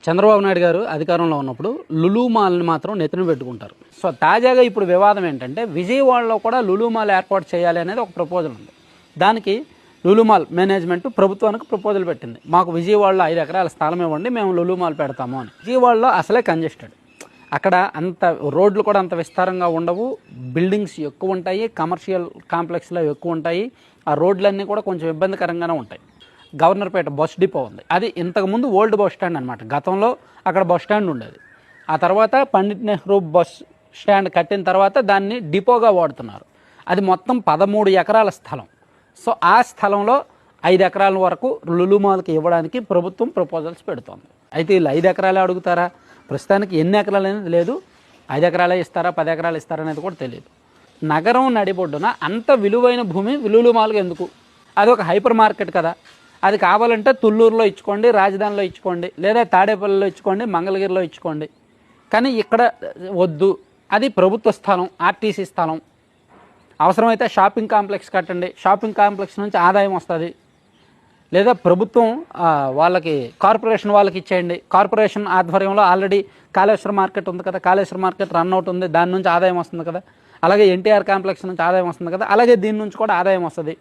చంద్రబాబు నాయుడు గారు అధికారంలో ఉన్నప్పుడు లులు మాల్ని మాత్రం నెత్తిన పెట్టుకుంటారు. సో తాజాగా ఇప్పుడు వివాదం ఏంటంటే విజయవాడలో కూడా లులు మాల్ ఏర్పాటు చేయాలి అనేది ఒక ప్రపోజల్ ఉంది. దానికి లులు మాల్ మేనేజ్మెంట్ ప్రభుత్వానికి ప్రపోజల్ పెట్టింది. మాకు విజయవాడలో 5 ఎకరాల స్థలం ఇవ్వండి, మేము లులు మాల్ పెడతాము అని. విజయవాడలో అసలే కంజెస్టెడ్, అక్కడ అంత రోడ్లు కూడా అంత విస్తారంగా ఉండవు, బిల్డింగ్స్ ఎక్కువ ఉంటాయి, కమర్షియల్ కాంప్లెక్స్లో ఎక్కువ ఉంటాయి, ఆ రోడ్లన్నీ కూడా కొంచెం ఇబ్బందికరంగానే ఉంటాయి. గవర్నర్పేట బస్ డిపో ఉంది, అది ఇంతకుముందు ఓల్డ్ బస్ స్టాండ్ అనమాట. గతంలో అక్కడ బస్ స్టాండ్ ఉండేది, ఆ తర్వాత పండిట్ నెహ్రూ బస్ స్టాండ్ కట్టిన తర్వాత దాన్ని డిపోగా వాడుతున్నారు. అది మొత్తం 13 ఎకరాల స్థలం. సో ఆ స్థలంలో 5 ఎకరాల వరకు లులు మాల్కి ఇవ్వడానికి ప్రభుత్వం ప్రపోజల్స్ పెడుతోంది. అయితే వీళ్ళు 5 ఎకరాలే అడుగుతారా, ప్రస్తుతానికి ఎన్ని ఎకరాలు అనేది లేదు, 5 ఎకరాలే ఇస్తారా 10 ఎకరాలు ఇస్తారా అనేది కూడా తెలియదు. నగరం నడిబొడ్డున అంత విలువైన భూమి లులు మాల్కి ఎందుకు? అది ఒక హైపర్ మార్కెట్ కదా, అది కావాలంటే తుళ్ళూరులో ఇచ్చుకోండి, రాజధానిలో ఇచ్చుకోండి, లేదా తాడేపల్లిలో ఇచ్చుకోండి, మంగళగిరిలో ఇచ్చుకోండి, కానీ ఇక్కడ వద్దు. అది ప్రభుత్వ స్థలం, ఆర్టీసీ స్థలం. అవసరమైతే షాపింగ్ కాంప్లెక్స్ కట్టండి, షాపింగ్ కాంప్లెక్స్ నుంచి ఆదాయం వస్తుంది, లేదా ప్రభుత్వం వాళ్ళకి కార్పొరేషన్ వాళ్ళకి ఇచ్చేయండి. కార్పొరేషన్ ఆధ్వర్యంలో ఆల్రెడీ కాళేశ్వరం మార్కెట్ ఉంది కదా, కాళేశ్వరం మార్కెట్ రన్ అవుట్ ఉంది, దాని నుంచి ఆదాయం వస్తుంది కదా. అలాగే ఎన్టీఆర్ కాంప్లెక్స్ నుంచి ఆదాయం వస్తుంది కదా, అలాగే దీని నుంచి కూడా ఆదాయం వస్తుంది.